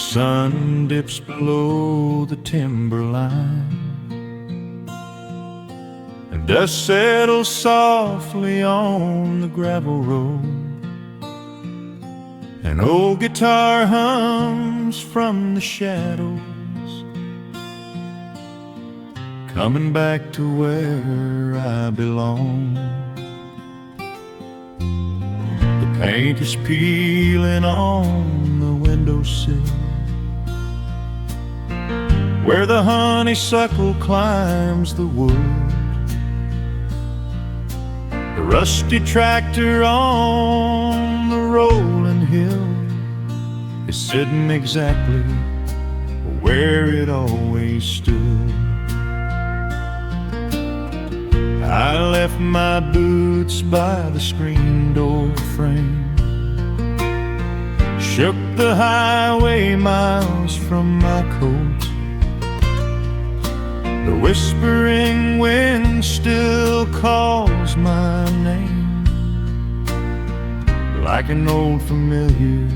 sun dips below the timberline, and dust settles softly on the gravel road. An old guitar hums from the shadows, coming back to where I belong. The paint is peeling on the windowsill, where the honeysuckle climbs the wood. The rusty tractor on the rolling hill is sitting exactly where it always stood. I left my boots by the screen door frame, shook the highway miles from my coat. The whispering wind still calls my name, like an old familiar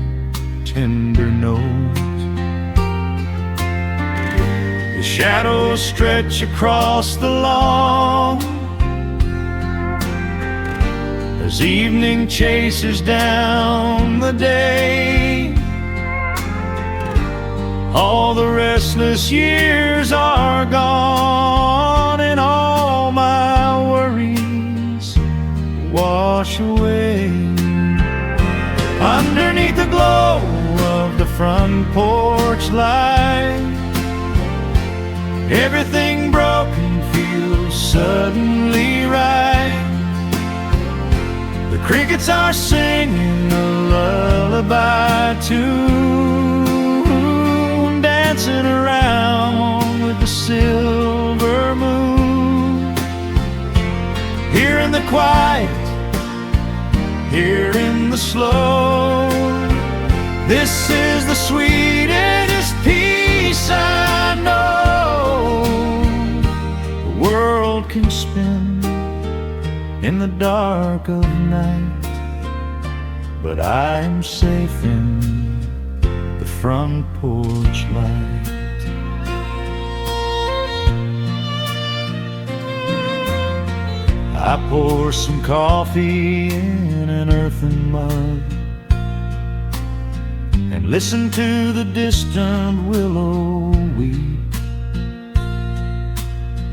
tender note. The shadows stretch across the lawn as evening chases down the day. All the restless years are gone, and all my worries wash away. Underneath the glow of the front porch light, everything broken feels suddenly right. The crickets are singing a lullaby tune, dancing around with the silver moon. Here in the quiet, here in the slow, this is the sweetest peace I know. The world can spin in the dark of night, but I am safe in the front porch light. I pour some coffee in an earthen mug and listen to the distant willow weep.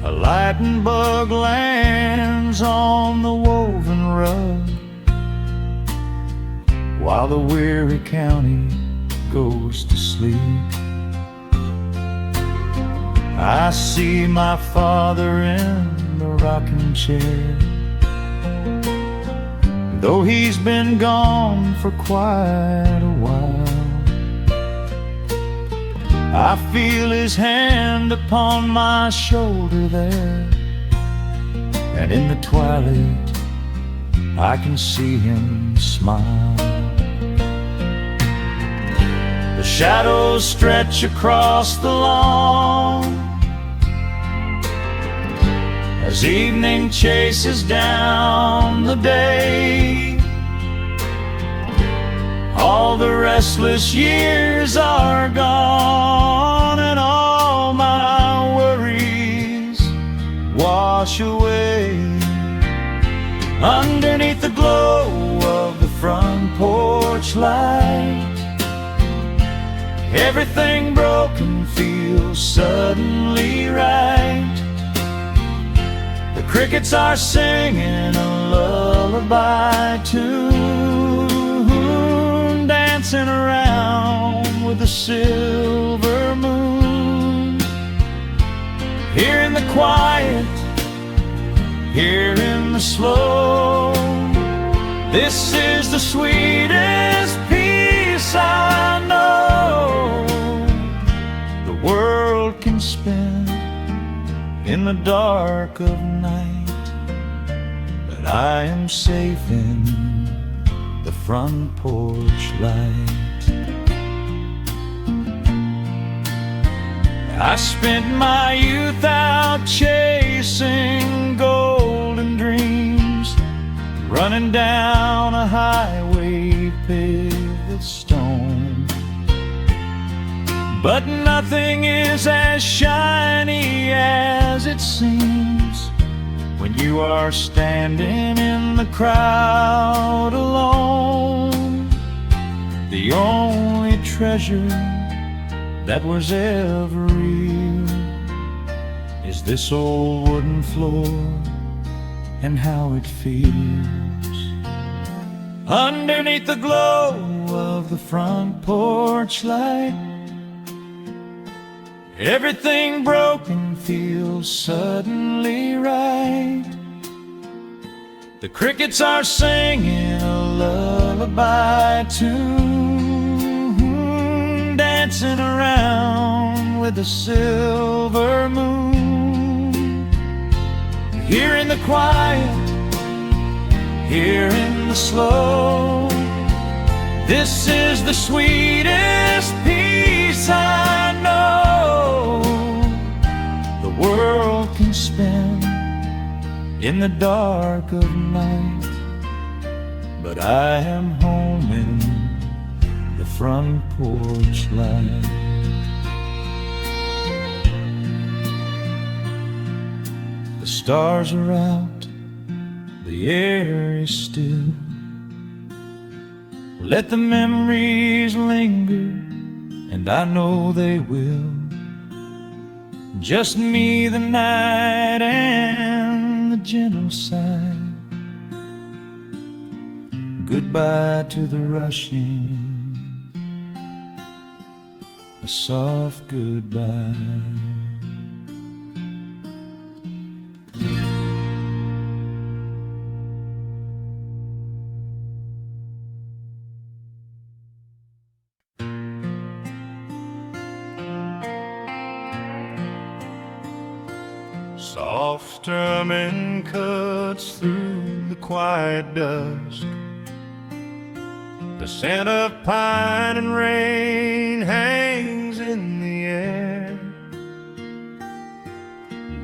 A lightning bug lands on the woven rug, while the weary county goes to sleep. I see my father in the rocking chair, though he's been gone for quite a while. I feel his hand upon my shoulder there, and in the twilight I can see him smile. The shadows stretch across the lawn as evening chases down the day. All the restless years are gone, and all my worries wash away. Underneath the glow of the front porch light, everything broken feels suddenly right. The crickets are singing a lullaby tune, dancing around with the silver moon. Here in the quiet, here in the slow, this is the sweetest peace I know. The world can spin in the dark of night, but I am safe in the front porch light. I spent my youth out chasing golden dreams, running down a highway paved with stone. But nothing is as shiny as it seems when you are standing in the crowd alone. The only treasure that was ever real is this old wooden floor and how it feels. Underneath the glow of the front porch light, everything broken feels suddenly right. The crickets are singing a lullaby tune, dancing around with the silver moon. Here in the quiet, here in the slow, this is the sweetest peace I know the world can spend in the dark of night. But I am home in the front porch light. The stars are out, the air is still. Let the memories linger, and I know they will. Just me, the night, and the gentle sigh. Goodbye to the rushing, a soft goodbye. Soft strumming cuts through the quiet dusk. The scent of pine and rain hangs in the air.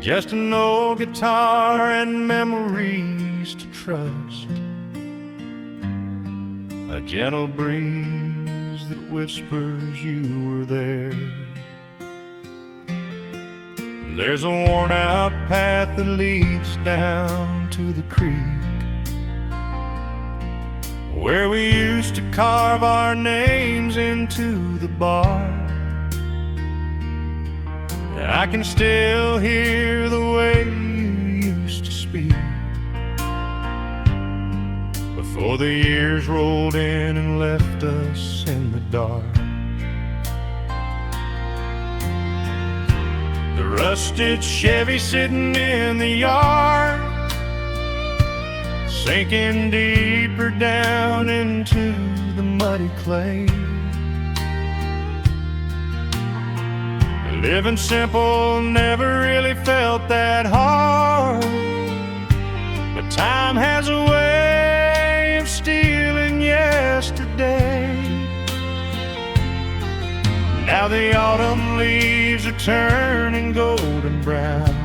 Just an old guitar and memories to trust. A gentle breeze that whispers you were there. There's a worn-out path that leads down to the creek, where we used to carve our names into the bark. I can still hear the way you used to speak before the years rolled in and left us in the dark. The rusted Chevy sitting in the yard, sinking deeper down into the muddy clay. Living simple never really felt that hard, but time has a way of stealing yesterday. Now the autumn leaves are turning golden brown,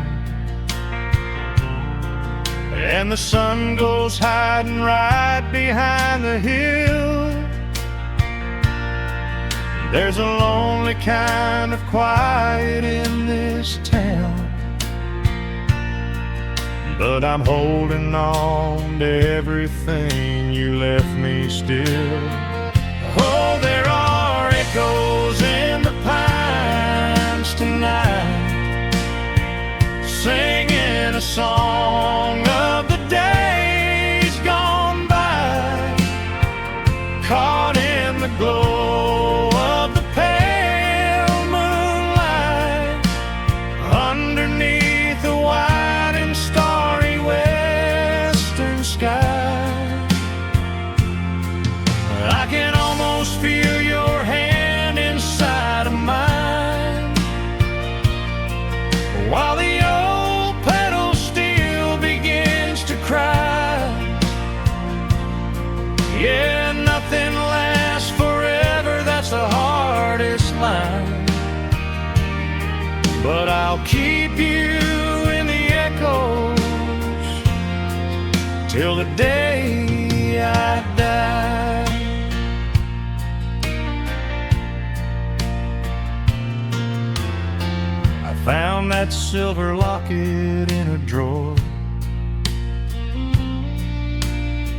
and the sun goes hiding right behind the hill. There's a lonely kind of quiet in this town, but I'm holding on to everything you left me still. Oh, there are echoes in the pines tonight, singing a song of the days gone by, caught in the glow of the pale moonlight, underneath the white and starry western sky. I can almost feel your hand inside of mine, while the old pedal steel begins to cry. Yeah, nothing lasts forever, that's the hardest line, but I'll keep you in the echoes till the day I die. Found that silver locket in a drawer,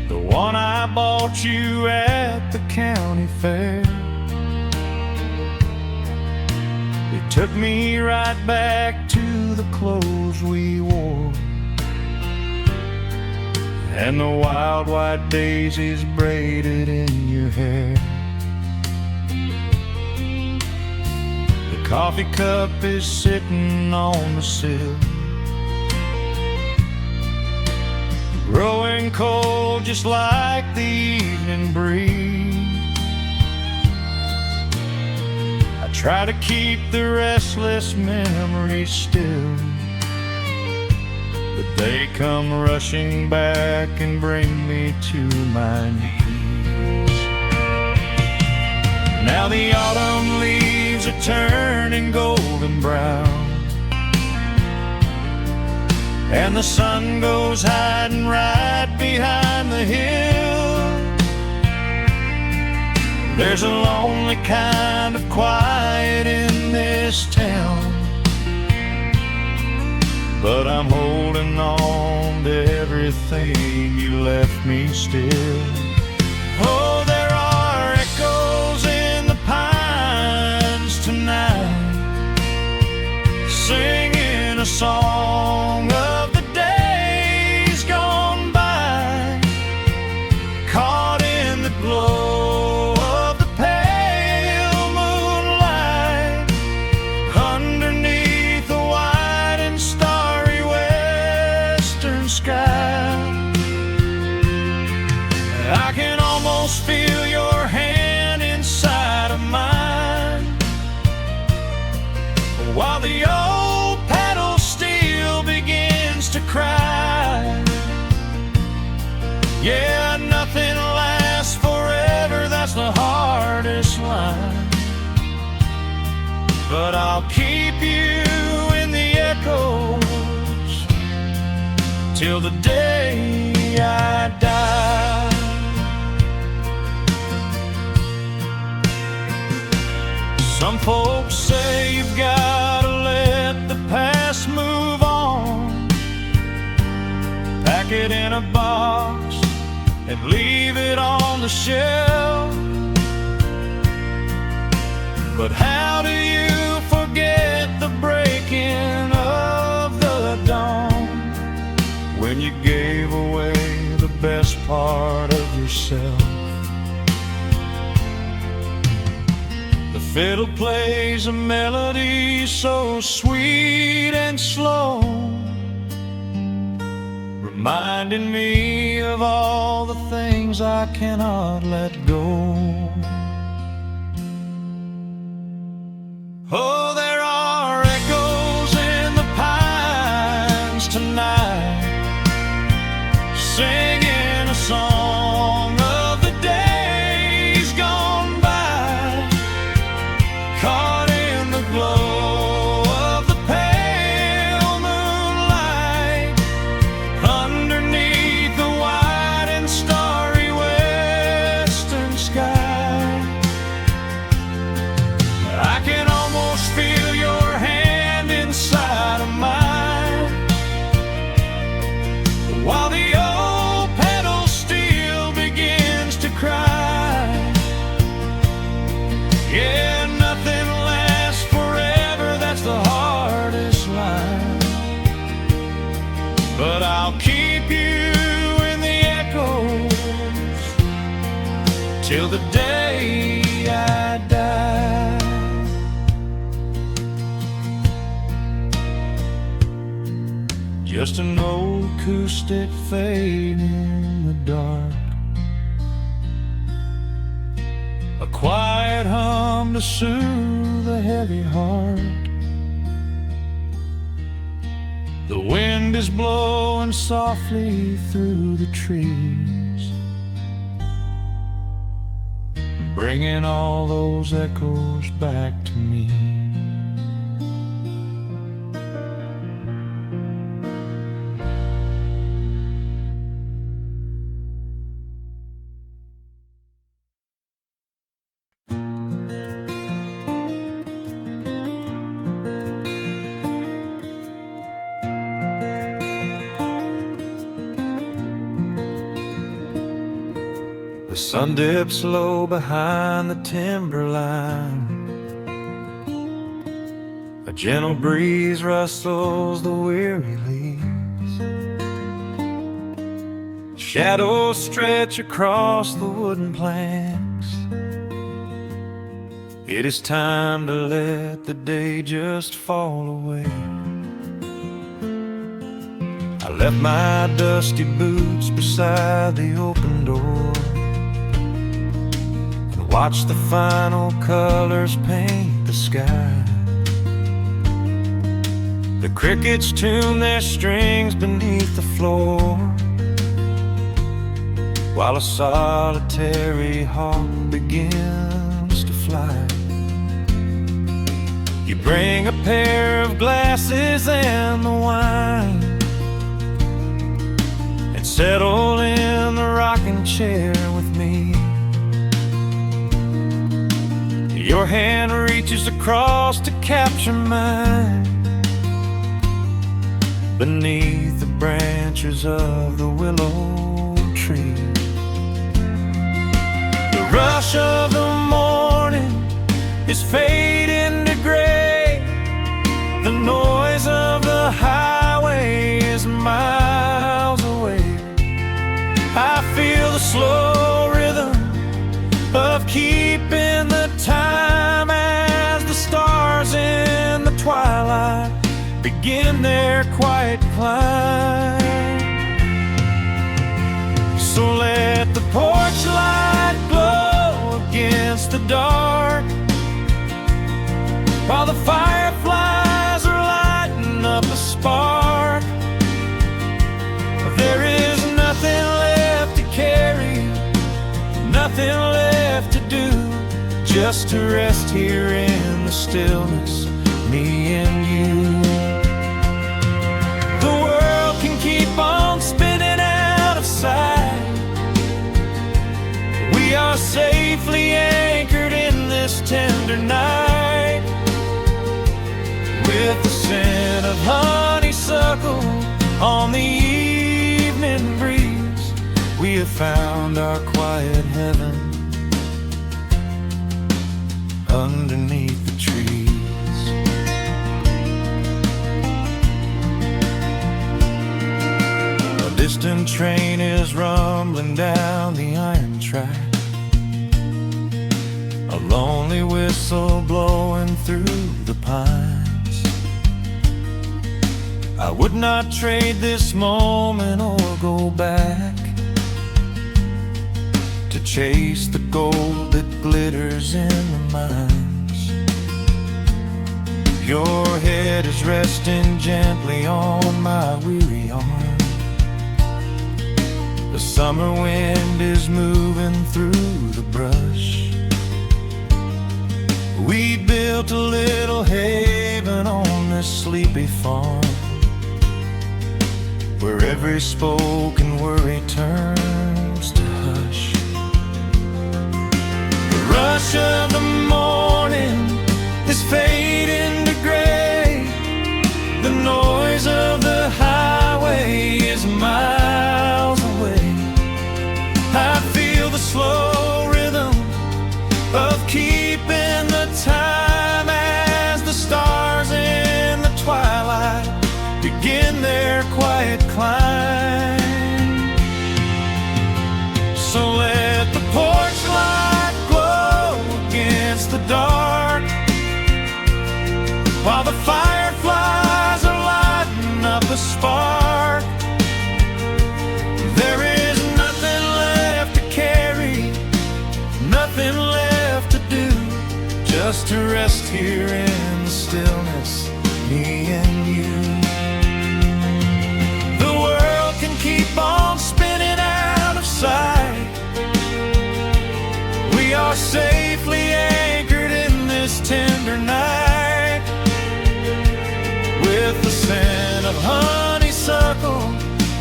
the one I bought you at the county fair. It took me right back to the clothes we wore, and the wild white daisies braided in your hair. The coffee cup is sitting on the sill, growing cold just like the evening breeze. I try to keep the restless memories still, but they come rushing back and bring me to my knees. Now the autumn leaves are turning golden brown, and the sun goes hiding right behind the hill. There's a lonely kind of quiet in this town, but I'm holding on to everything you left me still. Oh, there are echoes in the pines tonight, singing a song of the days gone by, caught in the glow of the pale moonlight, underneath the white and starry western sky. I can almost feel your hand inside of mine, while the old pedal steel begins to cry. Yeah, nothing lasts forever, that's the hardest line, but I'll keep you in the echoes till the day I die. Some folks say you've gotta let the past move on, pack it in a box and leave it on the shelf. But how do you forget the breaking of the dawn, when you gave away the best part of yourself? The fiddle plays a melody so sweet and slow, reminding me of all the things I cannot let go. Oh, there are echoes in the pines tonight, singing a song of the days gone by, caught in the glow of the pale moonlight, underneath the white and starry western sky. I can almost feel your hand inside of mine, while the old pedal steel begins to cry. Yeah, nothing lasts forever, that's the hardest line, but I'll keep you in the echoes till the day I die. Just an old acoustic fade in the dark, a quiet hum to soothe a heavy heart. The wind is blowing softly through the trees, bringing all those echoes back to me. sun dips low behind the timberline. A gentle breeze rustles the weary leaves. Shadows stretch across the wooden planks. It is time to let the day just fall away. I left my dusty boots beside the open door and watched the final colors paint the sky. The crickets tune their strings beneath the floor, while a solitary hawk begins to fly. You bring a pair of glasses and the wine, and settle in the rocking chair with me. Your hand reaches across to capture mine beneath the branches of the willow tree. The rush of the morning is fading to gray. The noise of the highway is miles away. I feel the slow rhythm of keeping the time as the stars in the twilight begin their quiet climb. So let the porch light glow against the dark, while the fireflies are lighting up a spark. There is nothing left to carry, nothing left to do, just to rest here in the stillness, me and you. The world can keep on spinning out of sight. We are safely anchored in this tender night. With the scent of honeysuckle on the evening breeze, we have found our quiet heaven underneath the trees. A distant train is rumbling down the iron track, a lonely whistle blowing through the pines. I would not trade this moment or go back to chase the gold that glitters in the mines. Your head is resting gently on my weary arm. The summer wind is moving through the brush. We built a little haven on this sleepy farm, where every spoken worry turns to hush. The rush of the morning is fading to gray. The noise of the highway is miles away. I feel the slow rhythm of keeping the time as the stars in the twilight begin their quiet climb. So let the porch light glow against the dark, while the fireflies are lighting up a spark. There is nothing left to carry, nothing left to do, just to rest here in the stillness, me and you. Keep on spinning out of sight. We are safely anchored in this tender night. With the scent of honeysuckle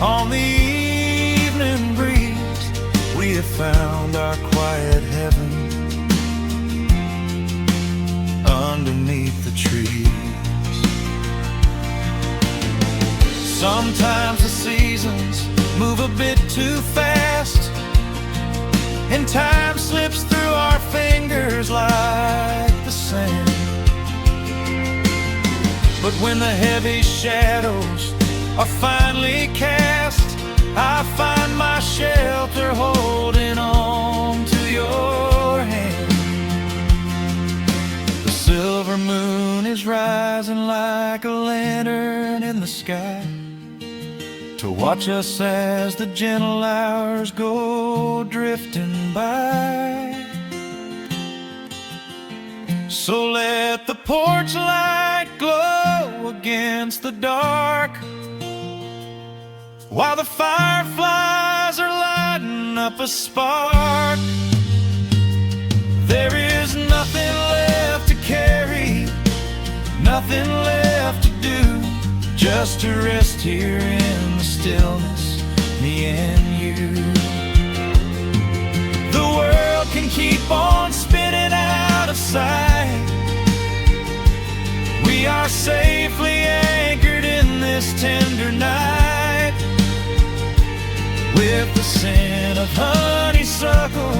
on the evening breeze, we have found our quiet heaven underneath the trees. Sometimes the seasons move a bit too fast, and time slips through our fingers like the sand. But when the heavy shadows are finally cast, I find my shelter holding on to your hand. The silver moon is rising like a lantern in the sky to watch us as the gentle hours go drifting by. So let the porch light glow against the dark, while the fireflies are lighting up a spark. There is nothing left to carry, nothing left to do, just to rest here in the stillness, me and you. The world can keep on spinning out of sight. We are safely anchored in this tender night, with the scent of honeysuckle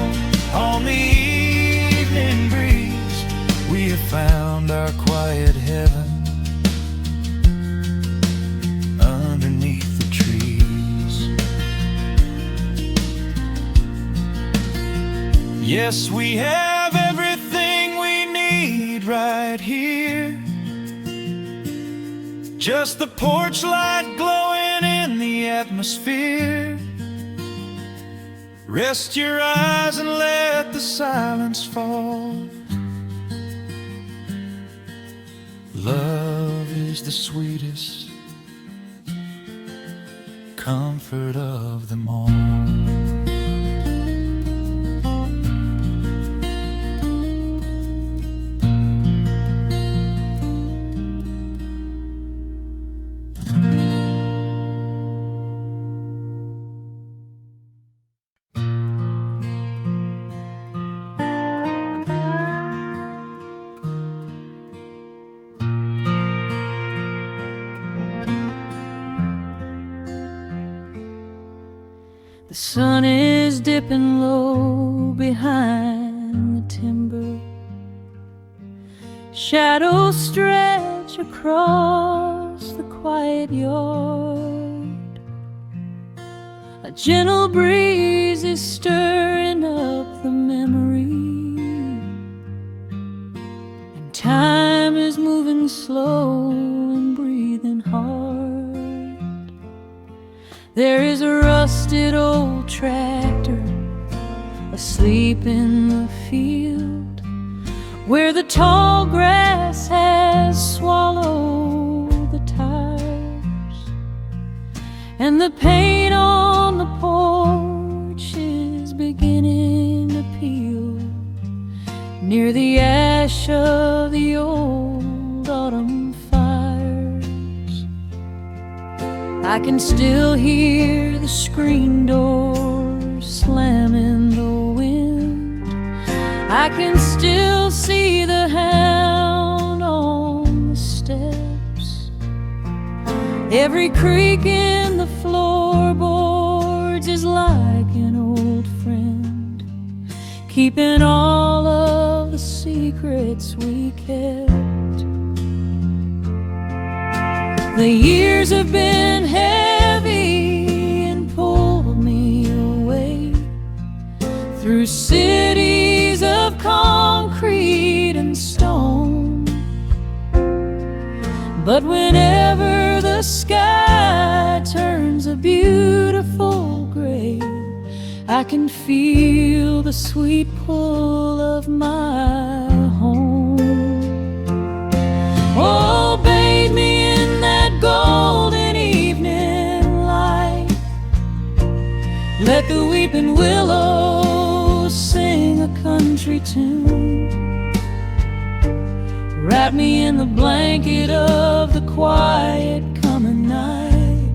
on the evening breeze. We have found our quiet heaven underneath the trees. Yes, we have everything we need right here. Just the porch light glowing in the atmosphere. Rest your eyes and let the silence fall. Love is the sweetest comfort of them all. The sun is dipping low behind the timber. Shadows stretch across the quiet yard. A gentle breeze is stirring up the memory, and time is moving slow and breathing hard. There is a rusted old tractor asleep in the field, where the tall grass has swallowed the tires, and the paint on the porch is beginning to peel near the ash of the old autumn fires. I can still hear the screen door slam in the wind. I can still see the hound on the steps. Every creak in the floorboards is like an old friend, keeping all of the secrets we kept. The years have been heavy and pulled me away through cities of concrete and stone. But whenever the sky turns a beautiful gray, I can feel the sweet pull of my home. Oh, bathe me in that golden evening light. Let the weeping willows sing a country tune. Wrap me in the blanket of the quiet coming night,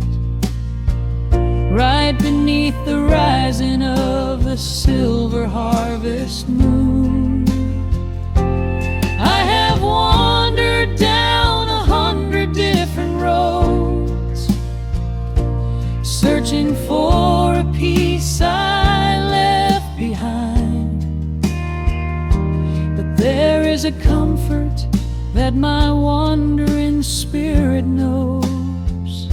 right beneath the rising of the silver harvest moon. I have wandered down 100 different roads, searching for a piece I left behind. comfort that my wandering spirit knows.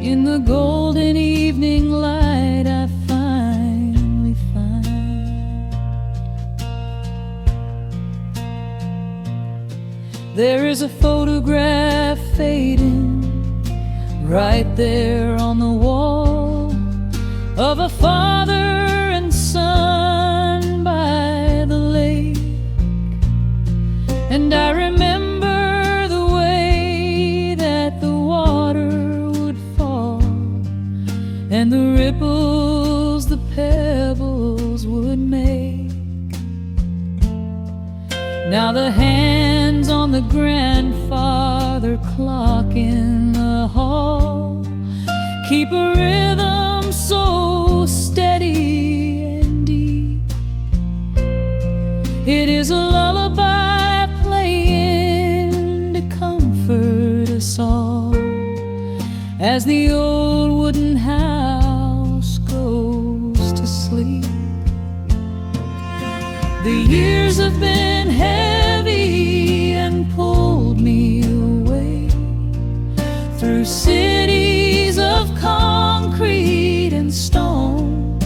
In the golden evening light I finally find there is a photograph fading right there on the wall of a father and son by the lake. And I remember the way that the water would fall, and the ripples the pebbles would make. Now the hands on the grandfather clock in the hall keep a rhythm so steady and deep. It is a lullaby playing to comfort us all as the old wooden house goes to sleep. The years have been heavy and pulled me away through cities of concrete and stone.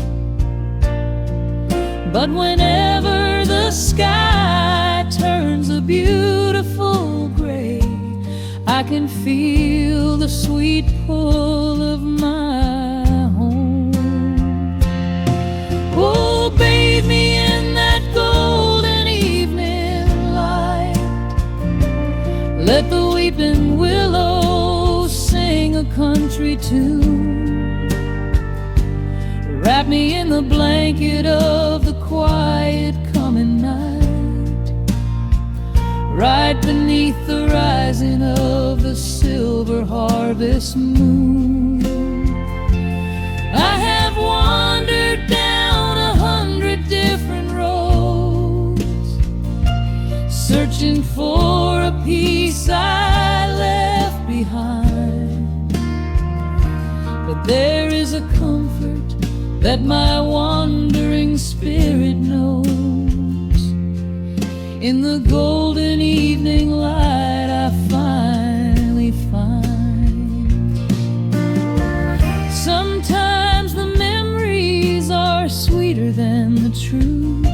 But whenever the sky turns a beautiful gray, I can feel the sweet pull of my home. Oh, bathe me in that golden evening light. Let the weeping willow sing a country tune. Wrap me in the blanket of the quiet coming night, right beneath the rising of the silver harvest moon. I have wandered down 100 different roads, searching for a piece I left behind. But there is a comfort that my wandering spirit knows. In the golden evening light I finally find. Sometimes the memories are sweeter than the truth,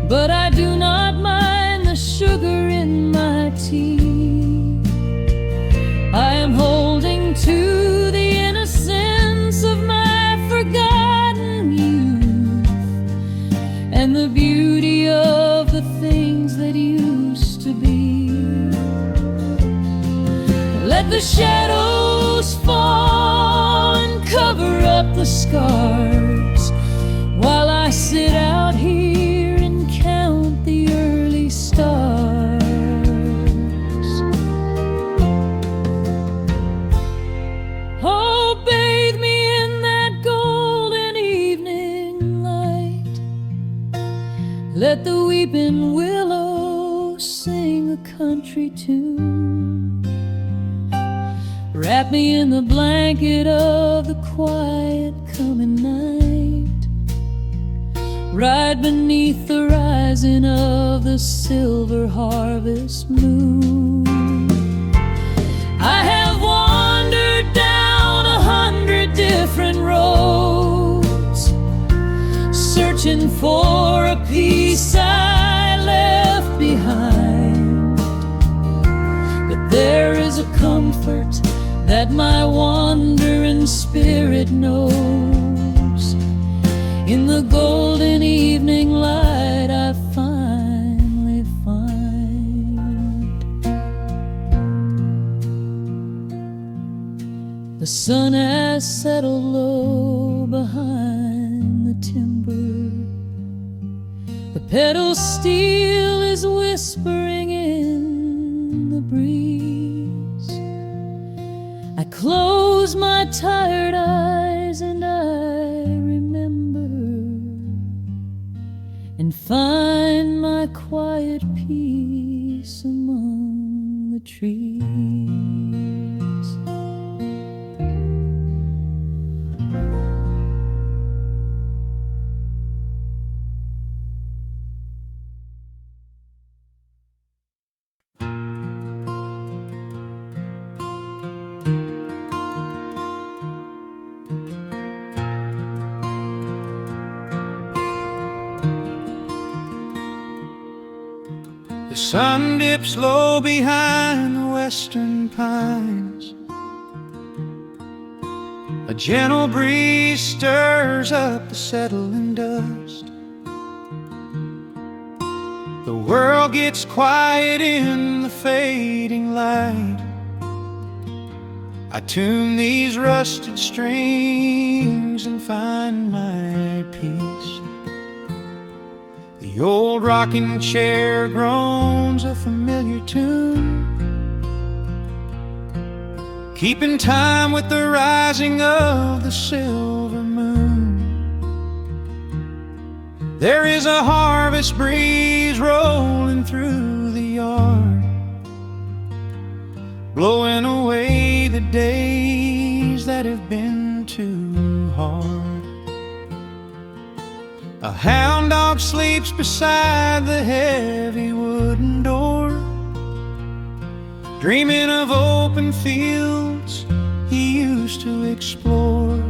but I do not mind the sugar in my tea. I am holding to the innocence of my forgotten youth and the beauty of the things that used to be. Let the shadows fall and cover up the scars while I sit out here and count the early stars. Oh, bathe me in that golden evening light. Let the weeping willow sing a country tune. Wrap me in the blanket of the quiet coming night, right beneath the rising of the silver harvest moon. I have wandered down 100 different roads, searching for a piece I left behind. But there is a comfort that my wandering spirit knows. In the golden evening light I finally find. The sun has settled low behind the timber. The pedal steel is whispering in the breeze. I close my tired eyes and I remember and find my quiet peace among the trees. sun dips low behind the western pines. A gentle breeze stirs up the settling dust. The world gets quiet in the fading light. I tune these rusted strings and find my peace. The old rocking chair groans a familiar tune, keeping time with the rising of the silver moon. There is a harvest breeze rolling through the yard, blowing away the days that have been too hard. A hound dog sleeps beside the heavy wooden door, dreaming of open fields he used to explore.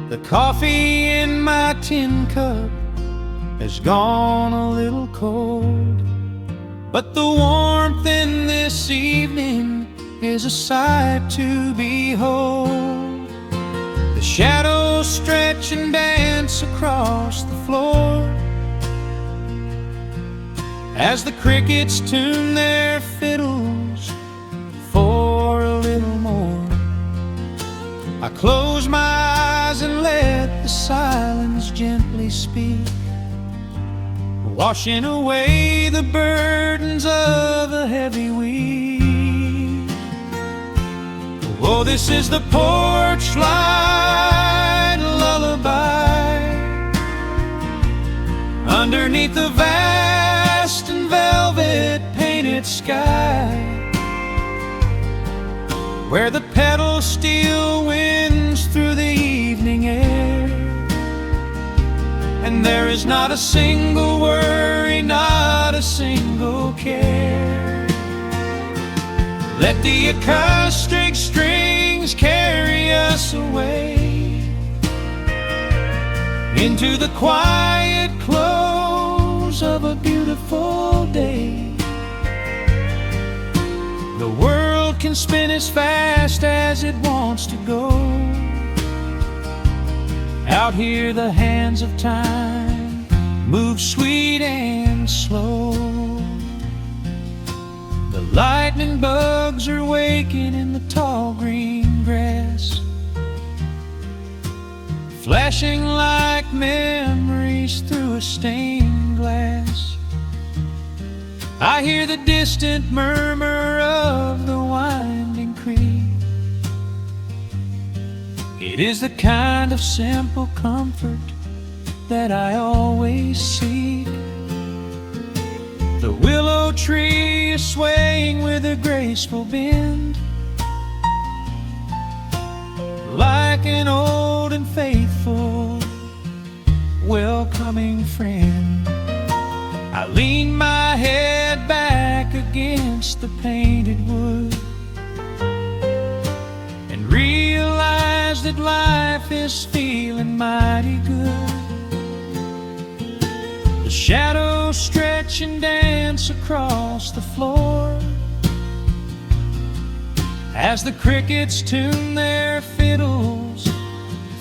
The coffee in my tin cup has gone a little cold, but the warmth in this evening is a sight to behold. The shadows stretch and dance across the floor as the crickets tune their fiddles for a little more. I close my eyes and let the silence gently speak, washing away the burdens of a heavy week. Oh, this is the porch light lullaby underneath the vast and velvet painted sky, where the pedal steel winds through the evening air, and there is not a single worry, not a single care. Let the acoustic strings carry us away into the quiet close of a beautiful day. The world can spin as fast as it wants to go. Out here the hands of time move sweet and slow. The lightning bugs are waking in the tall green grass, flashing like memories through a stained glass. I hear the distant murmur of the winding creek. It is the kind of simple comfort that I always seek. The willow tree is swaying with a graceful bend, like an old and faithful welcoming friend. I lean my head back against the painted wood and realize that life is feeling mighty good. The shadows stretch and dance across the floor as the crickets tune their fiddles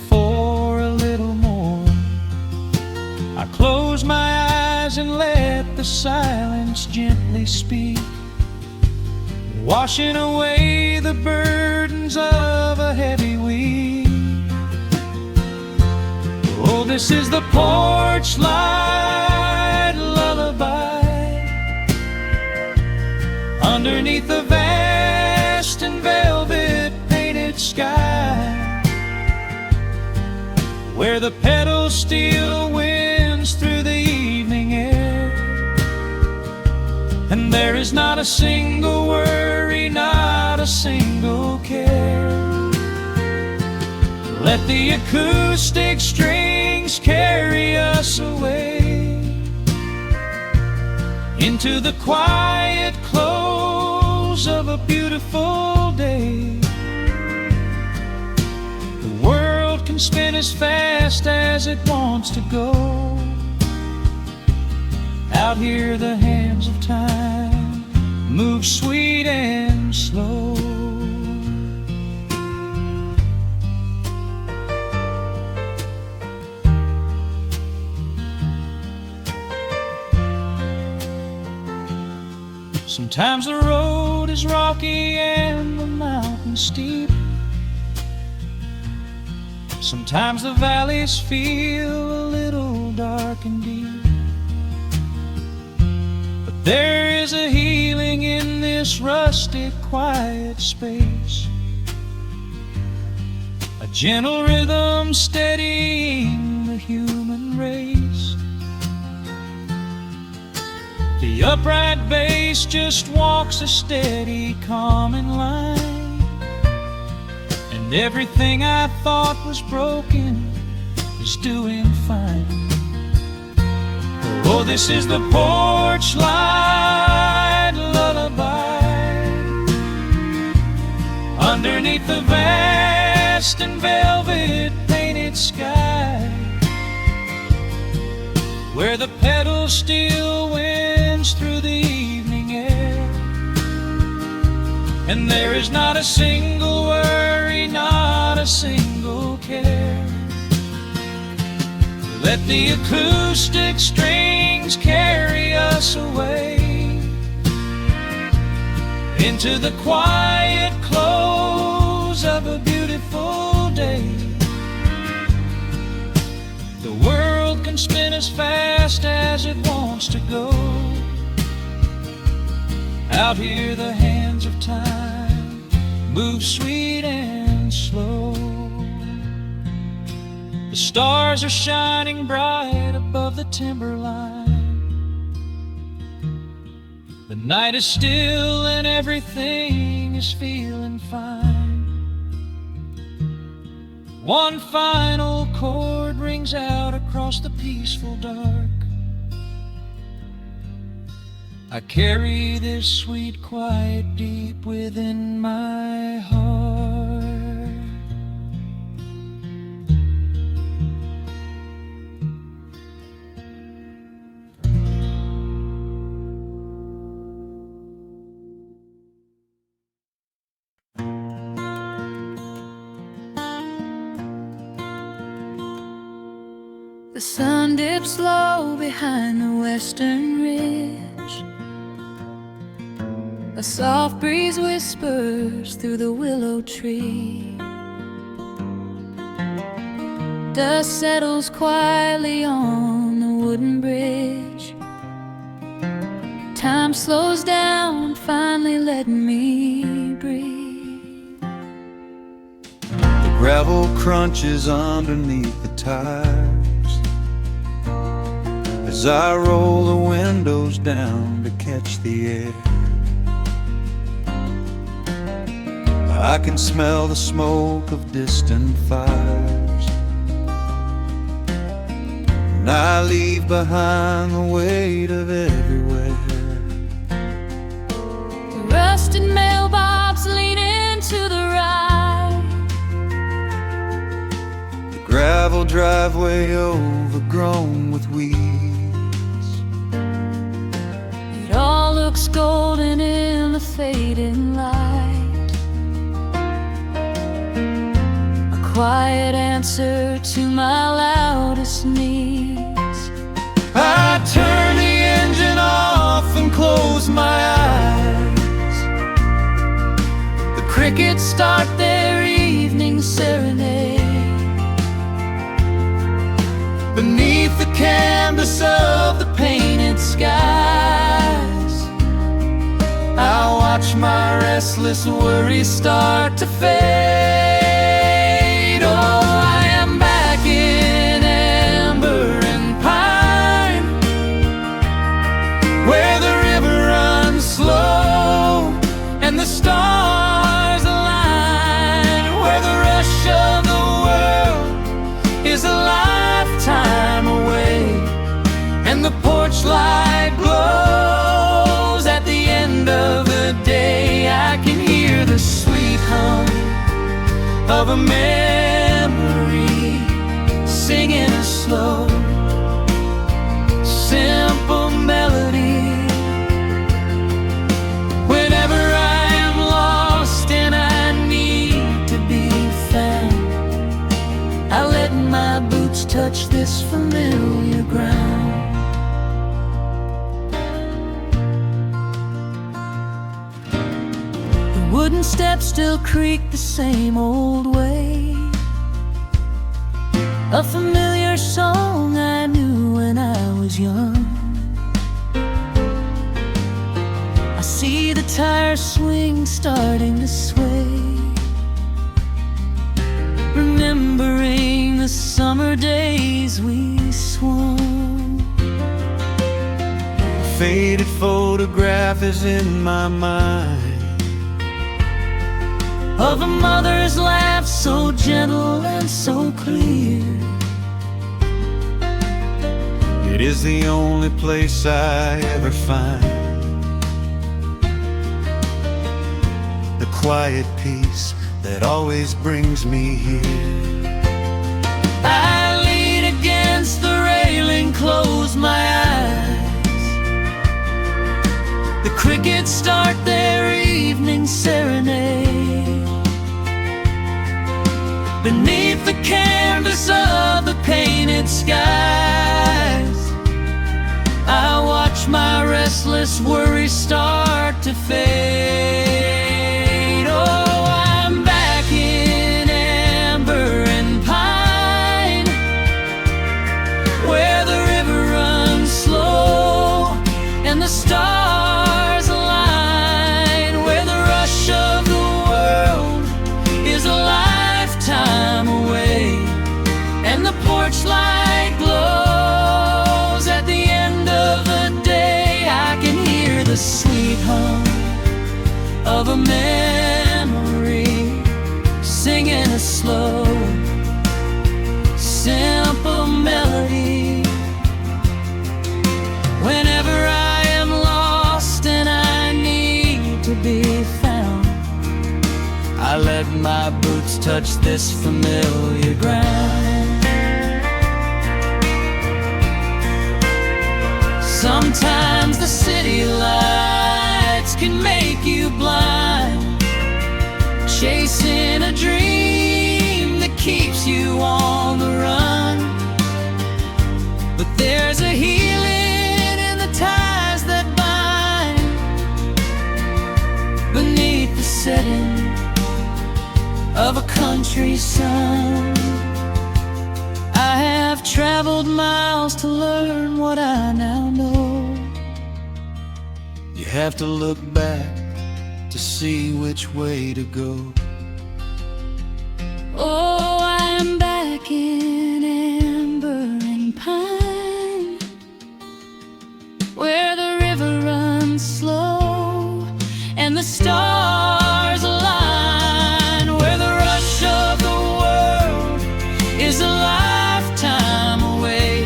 for a little more. I close my eyes and let the silence gently speak, washing away the burdens of a heavy week. Oh, this is the porch light lullaby underneath the vast and velvet painted sky, where the pedal steel winds through the evening air, and there is not a single worry, not a single care. Let the acoustic strings carry us away into the quiet close of a beautiful day. The world can spin as fast as it wants to go. Out here the hands of time move sweet and slow. Sometimes the road is rocky and the mountain steep. Sometimes the valleys feel a little dark and deep. But there is a healing in this rustic, quiet space, a gentle rhythm steadying the human race. The upright bass just walks a steady, calming line, and everything I thought was broken is doing fine. Oh, this is the porch light lullaby underneath the vast and velvet painted sky, where the pedals still winds through the evening air, and there is not a single worry, not a single care. Let the acoustic strings carry us away into the quiet close of a beautiful day. The world can spin as fast as it wants to go. Out here the hands of time move sweet and slow. The stars are shining bright above the timberline. The night is still and everything is feeling fine. One final chord rings out across the peaceful dark. I carry this sweet quiet deep within my heart. The sun dips low behind the western ridge. A soft breeze whispers through the willow tree. Dust settles quietly on the wooden bridge. Time slows down, finally letting me breathe. The gravel crunches underneath the tires as I roll the windows down to catch the air. I can smell the smoke of distant fires, and I leave behind the weight of everywhere. The rusted mailbox leaning to the right. The gravel driveway overgrown with weeds. It all looks golden in the fading light. Quiet answer to my loudest needs. I turn the engine off and close my eyes. The crickets start their evening serenade. Beneath the canvas of the painted skies, I watch my restless worries start to fade. Oh, I am back in amber and pine, where the river runs slow and the stars align, where the rush of the world is a lifetime away, and the porch light glows at the end of the day. I can hear the sweet hum of a memory singing a slow, simple melody Wooden steps still creak the same old way. A familiar song I knew when I was young. I see the tires swing starting to sway, remembering the summer days we swung. A faded photograph is in my mind of a mother's laugh so gentle and so clear. It is the only place I ever find the quiet peace that always brings me here. I lean against the railing, close my eyes. The crickets start their evening serenade. Beneath the canvas of the painted skies, I watch my restless worries start to fade. Oh, I'm back in amber and pine, where the river runs slow and the stars align, where the rush of the world is a lifetime away, and the porch light glows at the end of the day. I can hear the sweet hum of a memory, singing a slow, simple melody. Whenever I am lost and I need to be found, I let my boots touch this familiar ground. Sometimes the city lights can make you blind, chasing a dream that keeps you on the run. But there's a healing in the ties that bind beneath the setting of a country sun. I have traveled miles to learn what I now know. You have to look back to see which way to go. Oh, I'm back in amber and pine, where the river runs slow and the stars align, where the rush of the world is a lifetime away,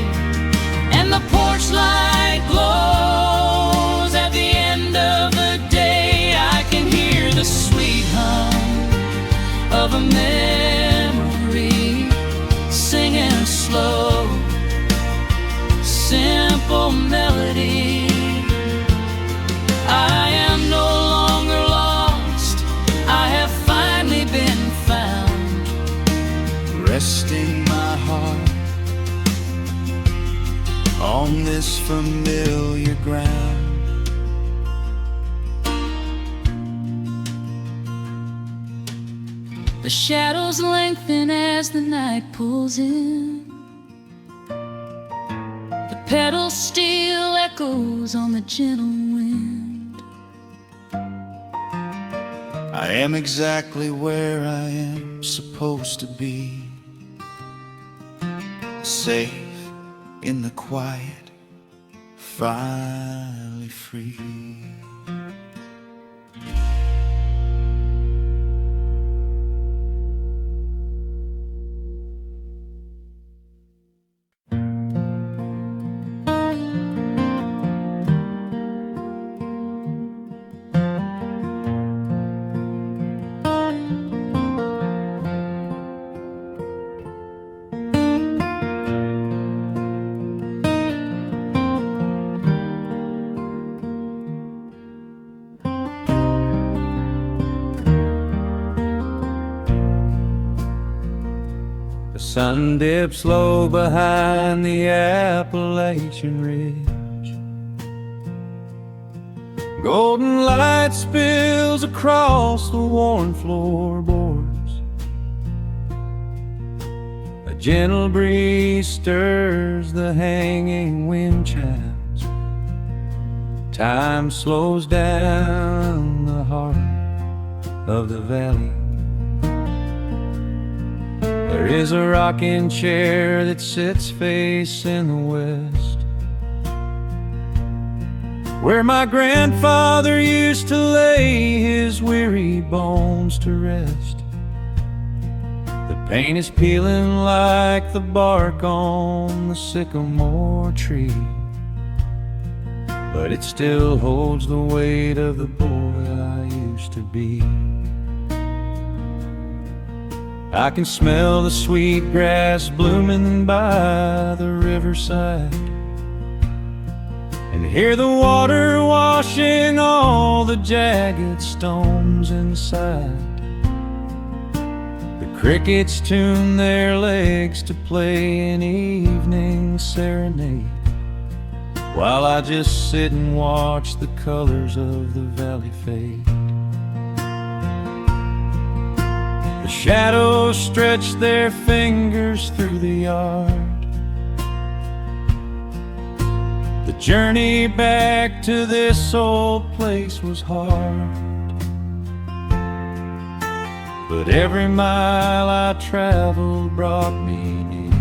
and the porch light glows at the end of the day. I can hear the sweet hum of a memory, singing a slow, simple melody. I am no longer lost, I have finally been found, Resting my heart on this familiar ground. the shadows lengthen as the night pulls in. The pedal steel echoes on the gentle wind. I am exactly where I am supposed to be, safe in the quiet, finally free. Sun dips low behind the Appalachian Ridge. Golden light spills across the worn floorboards. A gentle breeze stirs the hanging wind chimes. Time slows down the heart of the valley. There is a rocking chair that sits facing the west, where my grandfather used to lay his weary bones to rest. The paint is peeling like the bark on the sycamore tree, but it still holds the weight of the boy I used to be. I can smell the sweet grass blooming by the riverside, and hear the water washing all the jagged stones inside. The crickets tune their legs to play an evening serenade, while I just sit and watch the colors of the valley fade. The shadows stretch their fingers through the yard. The journey back to this old place was hard, but every mile I traveled brought me near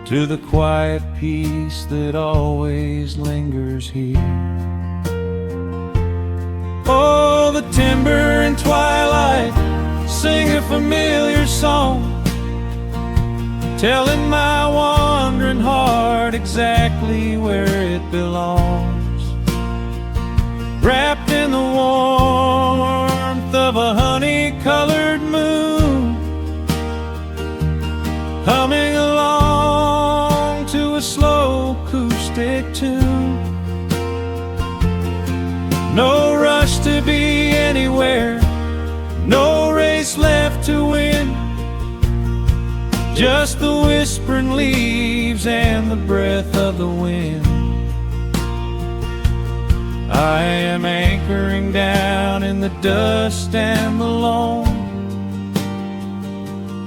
to the quiet peace that always lingers here. Oh, the timber and twilight sing a familiar song, telling my wandering heart exactly where it belongs. Wrapped in the warmth of a honey-colored moon, humming along to a slow acoustic tune. No rush to be anywhere, no race left to win, just the whispering leaves and the breath of the wind. I am anchoring down in the dust and the loam.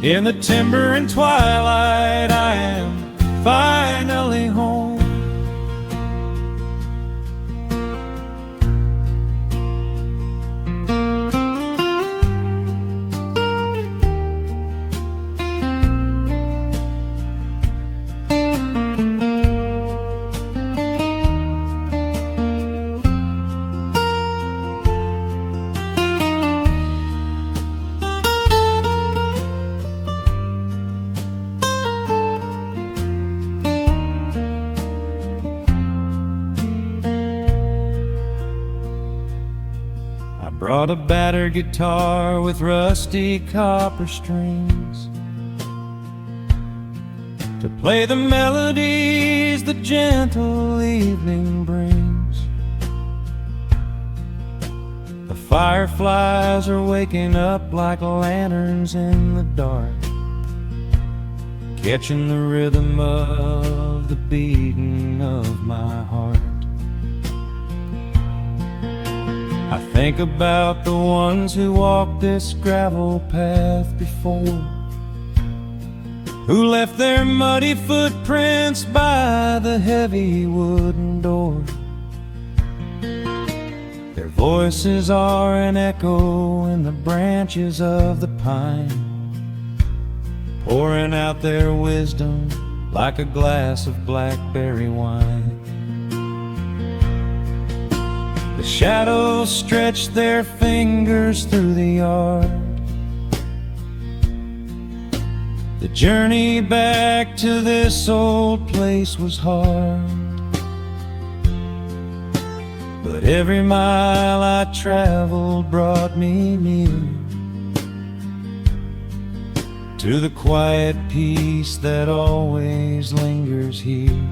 In the timber and twilight I am finally home. Brought a battered guitar with rusty copper strings to play the melodies the gentle evening brings. The fireflies are waking up like lanterns in the dark, catching the rhythm of the beating of my heart. I think about the ones who walked this gravel path before, who left their muddy footprints by the heavy wooden door. Their voices are an echo in the branches of the pine, pouring out their wisdom like a glass of blackberry wine. The shadows stretch their fingers through the yard. The journey back to this old place was hard, but every mile I traveled brought me near to the quiet peace that always lingers here.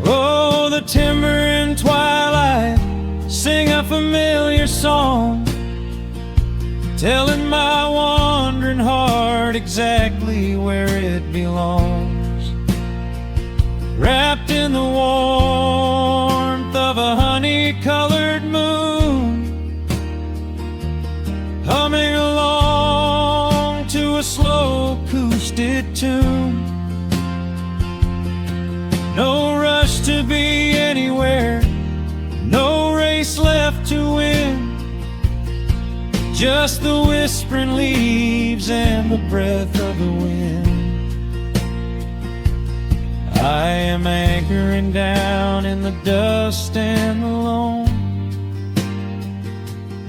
Oh, the timber and twilight sing a familiar song, telling my wandering heart exactly where it belongs. Wrapped in in the warmth of a honey-colored moon, humming along to a slow acoustic tune. No rush to be anywhere, no race left to win, just the whispering leaves and the breath of the wind. I am anchoring down in the dust and the loam.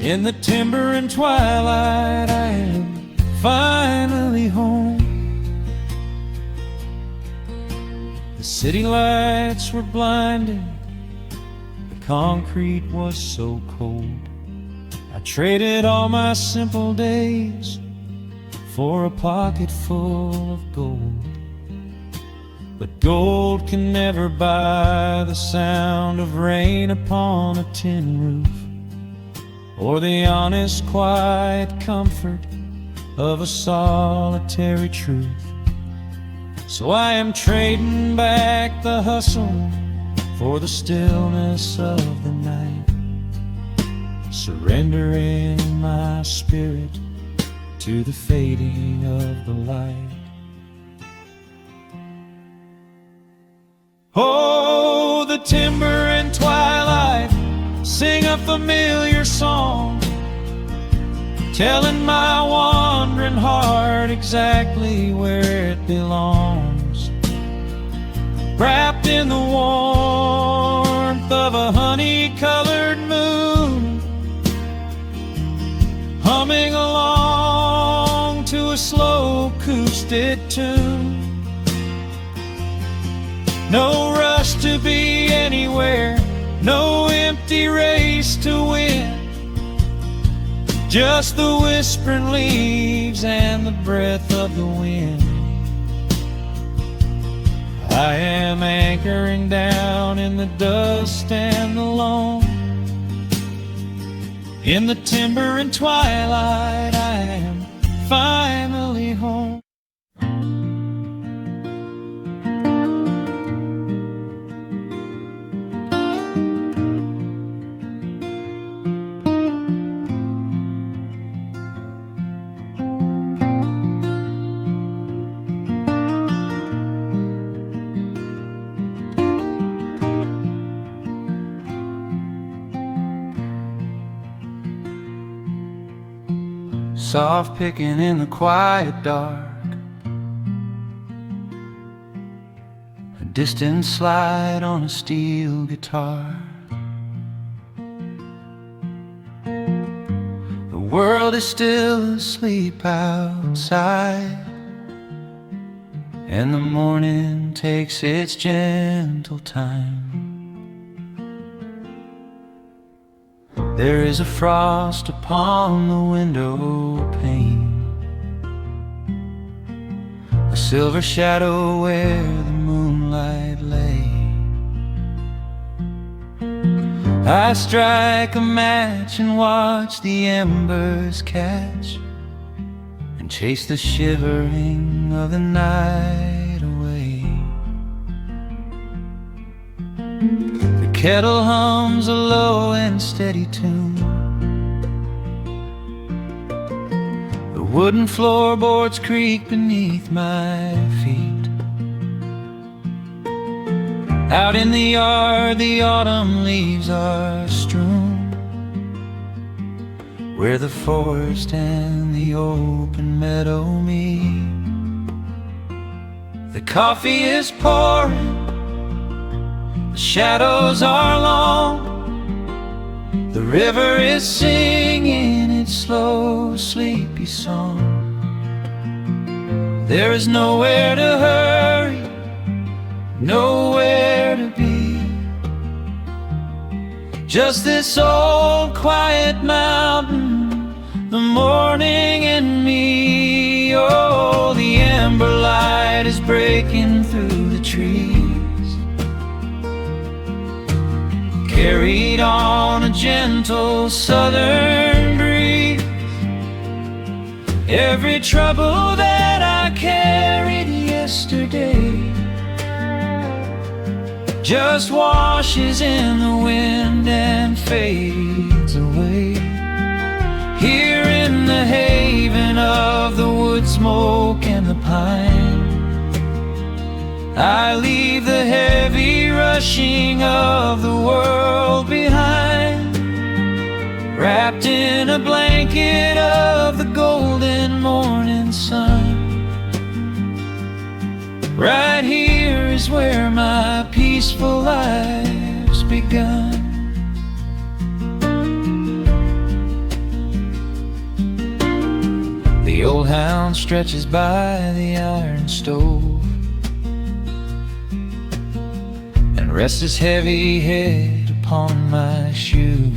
In the timber and twilight, I am finally home. The city lights were blinding, the concrete was so cold. I traded all my simple days for a pocket full of gold. But gold can never buy the sound of rain upon a tin roof, or the honest, quiet comfort of a solitary truth. So I am trading back the hustle for the stillness of the night, surrendering my spirit to the fading of the light. Oh, the timber and twilight sing a familiar song, telling my wandering heart exactly where it belongs. Wrapped in the warmth of a honey-colored moon, humming along to a slow acoustic tune. No rush to be anywhere, no empty race to win, just the whispering leaves and the breath of the wind. I am anchoring down in the dust and the loam. In the timber and twilight, I am finally home. Soft picking in the quiet dark, a distant slide on a steel guitar. The world is still asleep outside, and the morning takes its gentle time. There is a frost upon the window pane, a silver shadow where the moonlight lay. I strike a match and watch the embers catch, and chase the shivering of the night away. The kettle hums a low and steady tune, the wooden floorboards creak beneath my feet. Out in the yard, the autumn leaves are strewn, where the forest and the open meadow meet. The coffee is pouring, the shadows are long, the river is singing its slow, sleepy song. There is nowhere to hurry, nowhere to be, just this old quiet mountain, the morning and me. Oh, the amber light is breaking through the trees, carried on a gentle southern breeze. Every trouble that I carried yesterday just washes in the wind and fades away. Here in the haven of the wood smoke and the pine, I leave the heavy rushing of the world behind, wrapped in a blanket of the golden morning sun. Right here is where my peaceful life's begun. The old hound stretches by the iron stove and rests his heavy head upon my shoe.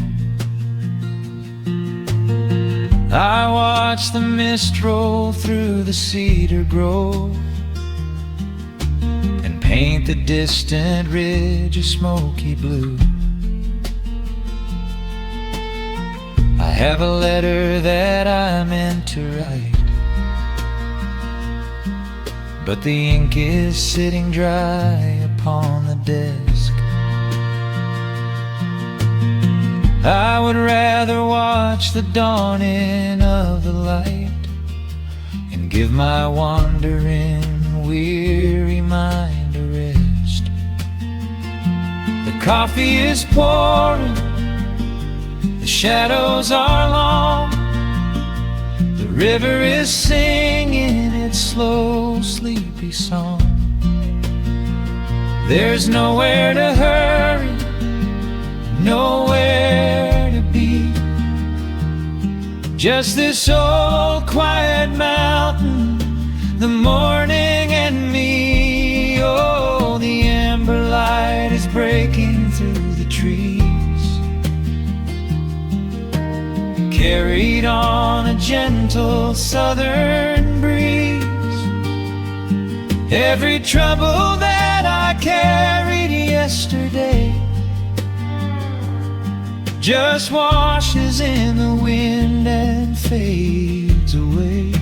I watch the mist roll through the cedar grove and paint the distant ridge a smoky blue. I have a letter that I meant to write, but the ink is sitting dry upon the desk. I would rather watch the dawning of the light and give my wandering, weary mind a rest. The coffee is pouring, the shadows are long, the river is singing its slow, sleepy song. There's nowhere to hurry, nowhere to be, just this old quiet mountain, the morning and me. Oh, the amber light is breaking through the trees, carried on a gentle southern breeze. Every trouble that I carried yesterday just washes in the wind and fades away.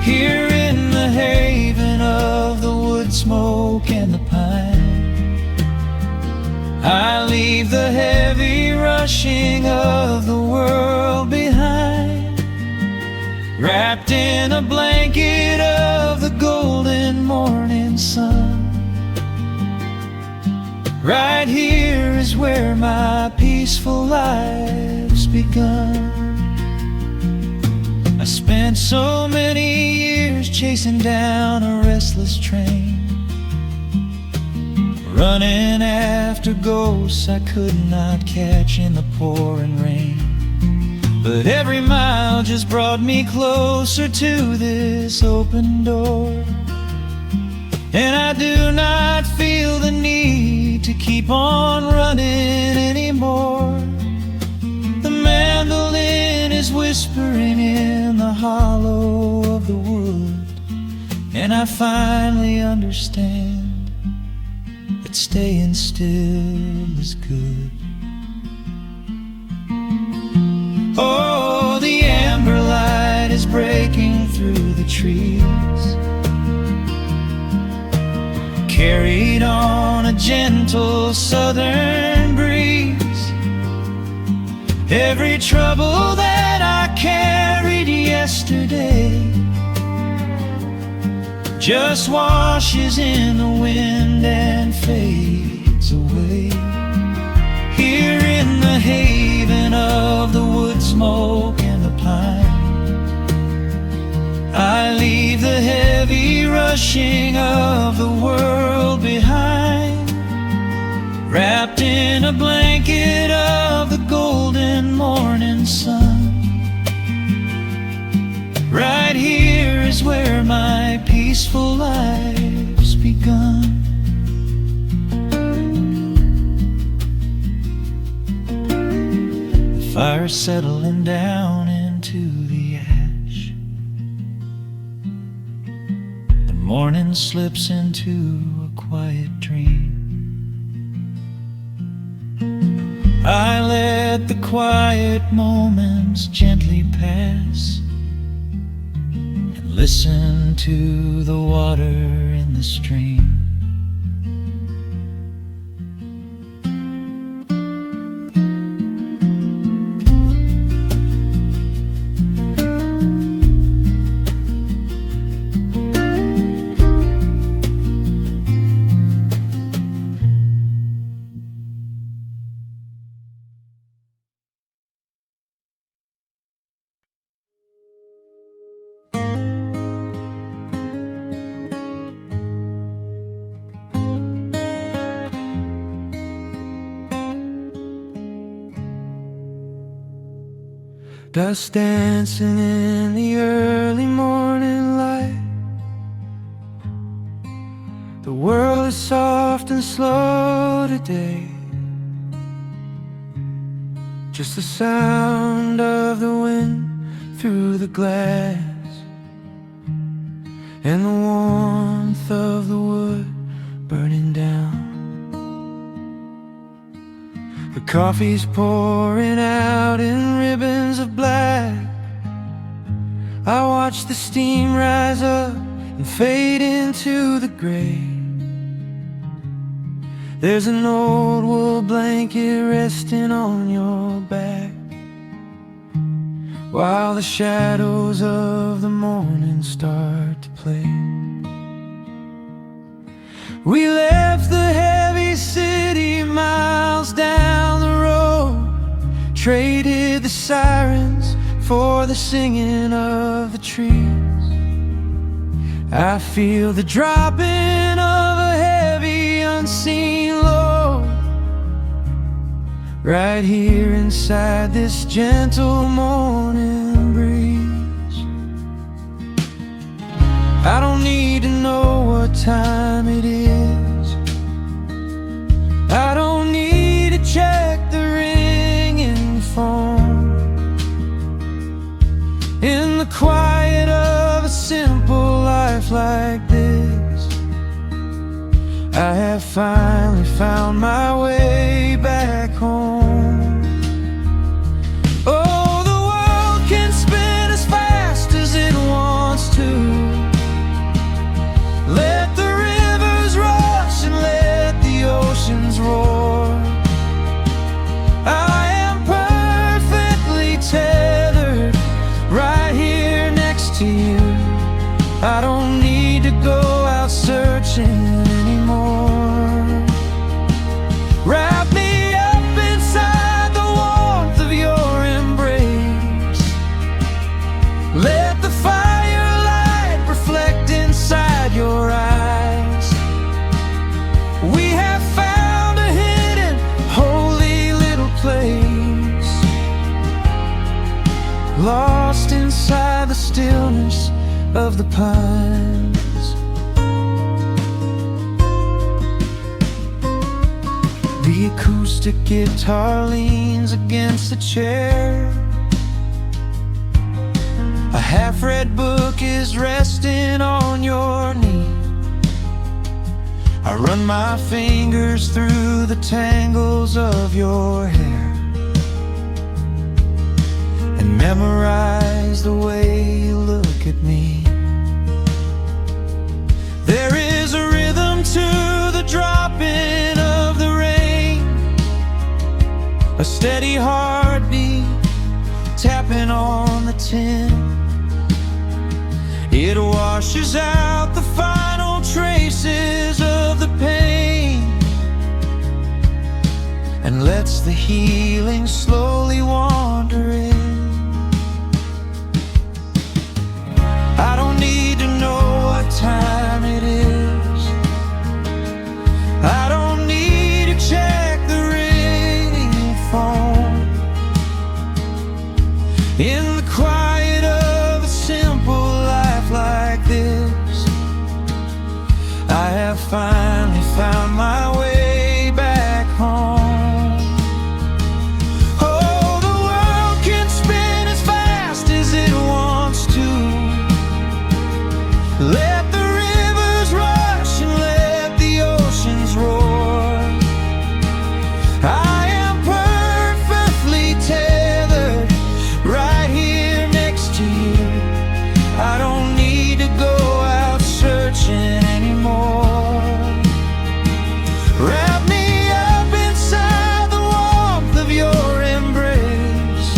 Here in the haven of the wood smoke and the pine, I leave the heavy rushing of the world behind, wrapped in a blanket of the golden morning sun. Right here is where my peaceful life's begun. I spent so many years chasing down a restless train, running after ghosts I could not catch in the pouring rain. But every mile just brought me closer to this open door, and I do not feel the need to keep on running anymore. The mandolin is whispering in the hollow of the wood, and I finally understand that staying still is good. Oh, the amber light is breaking through the trees, carried on a gentle southern breeze. Every trouble that I carried yesterday just washes in the wind and fades away. Here in the haven of the wood smoke and the pine, I leave the heavy rushing of the world behind, wrapped in a blanket of the golden morning sun. Right here is where my peaceful life's begun. The fire's settling down into the ash, the morning slips into a quiet dream. I let the quiet moments gently pass and listen to the water in the stream. Dust dancing in the early morning light. The world is soft and slow today. Just the sound of the wind through the glass, and the warmth of the wood burning down. The coffee's pouring out in ribbons of black. I watch the steam rise up and fade into the gray. There's an old wool blanket resting on your back, while the shadows of the morning start to play. We left the heavy city miles down the road, traded the sirens for the singing of the trees. I feel the dropping of a heavy unseen load right here inside this gentle morning breeze. I don't need to know what time it is. I don't need to check the ringing phone. In the quiet of a simple life like this, I have finally found my way back home. Oh, the world can spin as fast as it wants to. Let the rivers rush and let the oceans roar. I am perfectly tethered right here next to you. I don't need to go out searching anymore. Wrap me up inside the warmth of your embrace. Let the firelight reflect inside your eyes. We have found a hidden, holy little place, lost inside the stillness of the pines. The acoustic guitar leans against the chair. A half-read book is resting on your knee. I run my fingers through the tangles of your hair and memorize the way you look at me. There is a rhythm to the dropping of the rain, a steady heartbeat tapping on the tin. It washes out the final traces of the pain and lets the healing slowly wander in. I don't need to know what time it is. I don't need to check the ringing phone. In the quiet of a simple life like this, I have finally found my way back home. Oh, the world can spin as fast as it wants to. Let the rivers rush and let the oceans roar. I am perfectly tethered right here next to you. I don't need to go out searching anymore. Wrap me up inside the warmth of your embrace.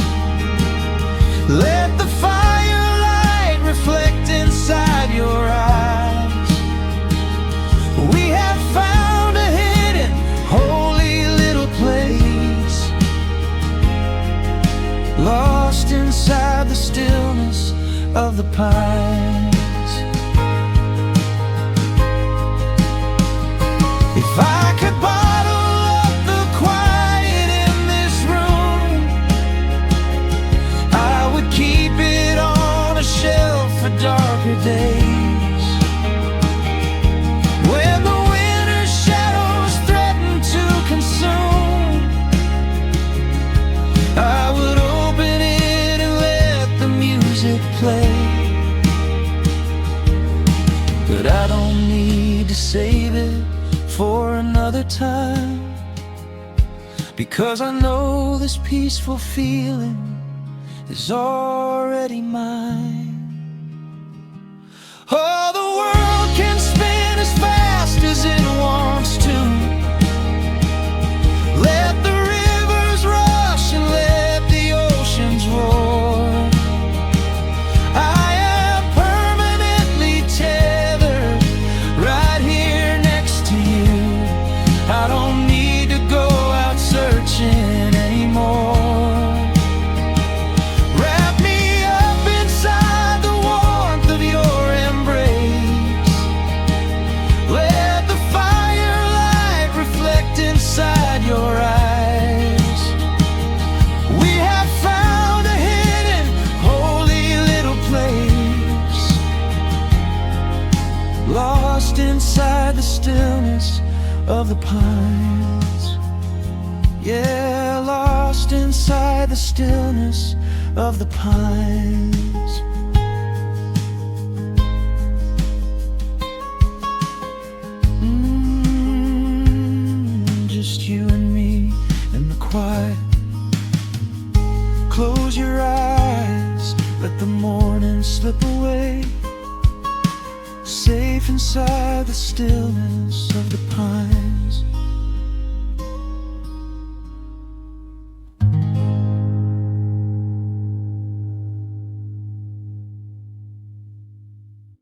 Let the firelight reflect inside your eyes. We have found a hidden, holy little place, lost inside the stillness of the pines. If I could bottle up the quiet in this room, I but I don't need to save it for another time, because I know this peaceful feeling is already mine. Oh, the world can spin as fast as it wants to. Let the rivers rush and let the oceans roar. I am permanently tethered right here next to you. I don't need to go out searching anymore. Wrap me up inside the warmth of your embrace. Let the firelight reflect inside your eyes. We have found a hidden, holy little place, lost inside the stillness of the pines. Yeah, lost inside the stillness of the pines. Just you and me in the quiet. Close your eyes, let the morning slip away. Safe inside the stillness of the pines.